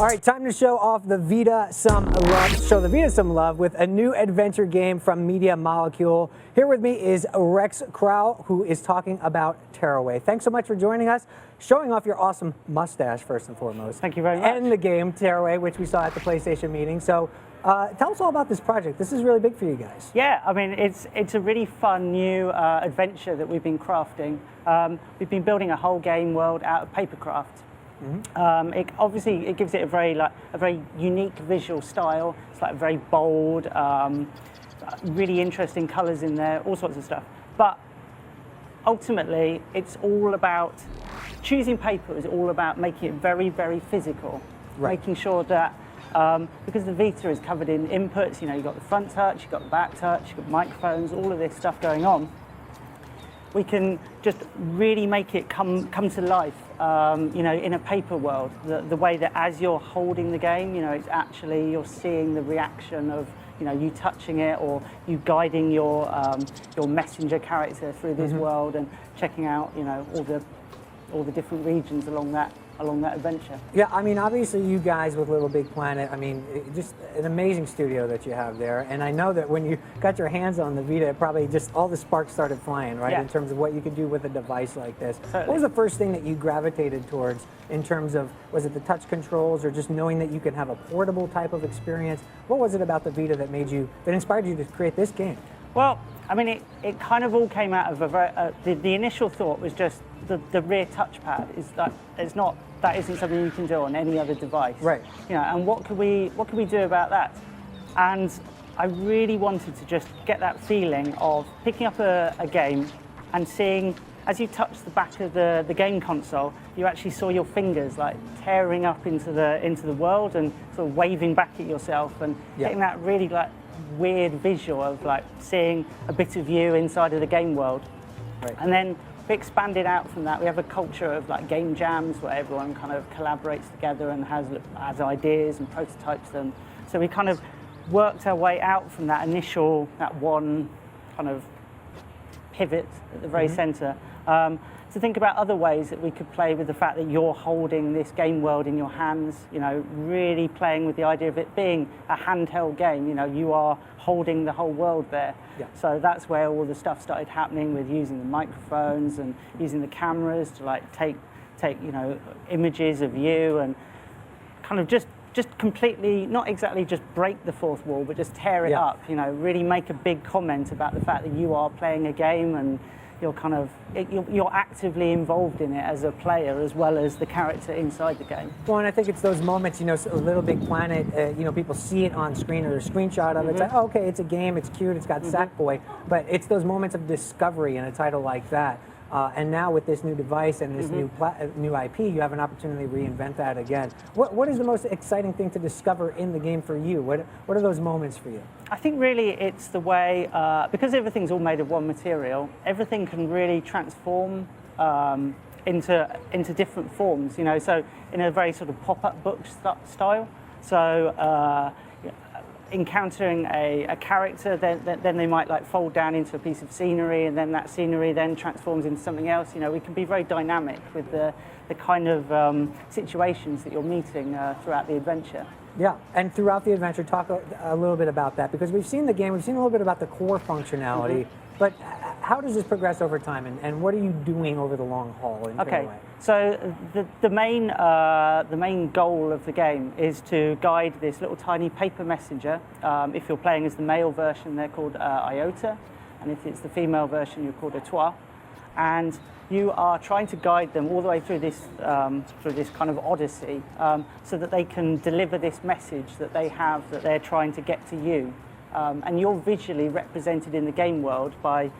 All right, time to show off the Vita some love. Show the Vita some love with a new adventure game from Media Molecule. Here with me is Rex Crowle, who is talking about Tearaway. Thanks so much for joining us, showing off your awesome mustache first and foremost. Thank you very much. And the game Tearaway, which we saw at the PlayStation meeting. So tell us all about this project. This is really big for you guys. Yeah, I mean, it's a really fun new adventure that we've been crafting. We've been building a whole game world out of papercraft. It gives it a very unique visual style. It's like very bold, really interesting colours in there, all sorts of stuff. But ultimately, it's all about choosing paper. Is all about making it very, very physical, making sure that because the Vita is covered in inputs. You know, you've got the front touch, you've got the back touch, you've got microphones, all of this stuff going on. We can just really make it come to life, you know, in a paper world. The way that as you're holding the game, you know, it's actually you're seeing the reaction of, you know, you touching it or you guiding your messenger character through this world and checking out, you know, all the different regions along that adventure. Yeah, I mean, obviously you guys with Little Big Planet, I mean, just an amazing studio that you have there. And I know that when you got your hands on the Vita, probably just all the sparks started flying, right? Yeah. In terms of what you could do with a device like this. Totally. What was the first thing that you gravitated towards in terms of, was it the touch controls or just knowing that you could have a portable type of experience? What was it about the Vita that inspired you to create this game? Well, I mean, it kind of all came out of a very, the initial thought was just the rear touchpad is that that isn't something you can do on any other device. Right. You know, and what could we do about that? And I really wanted to just get that feeling of picking up a game and seeing, as you touch the back of the game console, you actually saw your fingers like tearing up into the world and sort of waving back at yourself and getting that really like weird visual of like seeing a bit of you inside of the game world. Right. And then we expanded out from that. We have a culture of like game jams where everyone kind of collaborates together and has ideas and prototypes them. So we kind of worked our way out from that one kind of pivot at the very center to think about other ways that we could play with the fact that you're holding this game world in your hands, you know, really playing with the idea of it being a handheld game. You know, you are holding the whole world there. Yeah. So that's where all the stuff started happening with using the microphones and using the cameras to like take you know, images of you and kind of just completely, not exactly just break the fourth wall, but just tear it up, you know, really make a big comment about the fact that you are playing a game and you're actively involved in it as a player as well as the character inside the game. Well, and I think it's those moments, you know, a Little Big Planet, you know, people see it on screen or a screenshot of it. It's like, oh, okay, it's a game, it's cute, it's got Sackboy, but it's those moments of discovery in a title like that. And now with this new device and this new IP, you have an opportunity to reinvent that again. What is the most exciting thing to discover in the game for you? What are those moments for you? I think really it's the way, because everything's all made of one material, everything can really transform into different forms, you know, so in a very sort of pop-up book style. So encountering a character, then they might like fold down into a piece of scenery, and then that scenery then transforms into something else. You know, we can be very dynamic with the kind of situations that you're meeting throughout the adventure. Yeah, and throughout the adventure, talk a little bit about that, because we've seen the game, we've seen a little bit about the core functionality, but how does this progress over time, and what are you doing over the long haul in Tearaway? So the main goal of the game is to guide this little tiny paper messenger. If you're playing as the male version, they're called Iota, and if it's the female version, you're called a Toi. And you are trying to guide them all the way through this kind of odyssey, so that they can deliver this message that they have that they're trying to get to you. And you're visually represented in the game world by,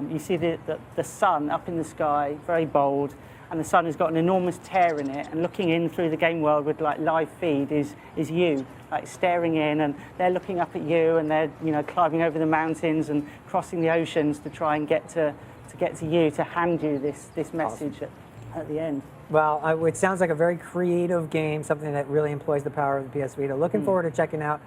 you see the sun up in the sky, very bold, and the sun has got an enormous tear in it, and looking in through the game world with like live feed is you, like staring in, and they're looking up at you, and they're, you know, climbing over the mountains and crossing the oceans to try and get to you, to hand you this message at the end. Well, it sounds like a very creative game, something that really employs the power of the PS Vita. Looking forward to checking out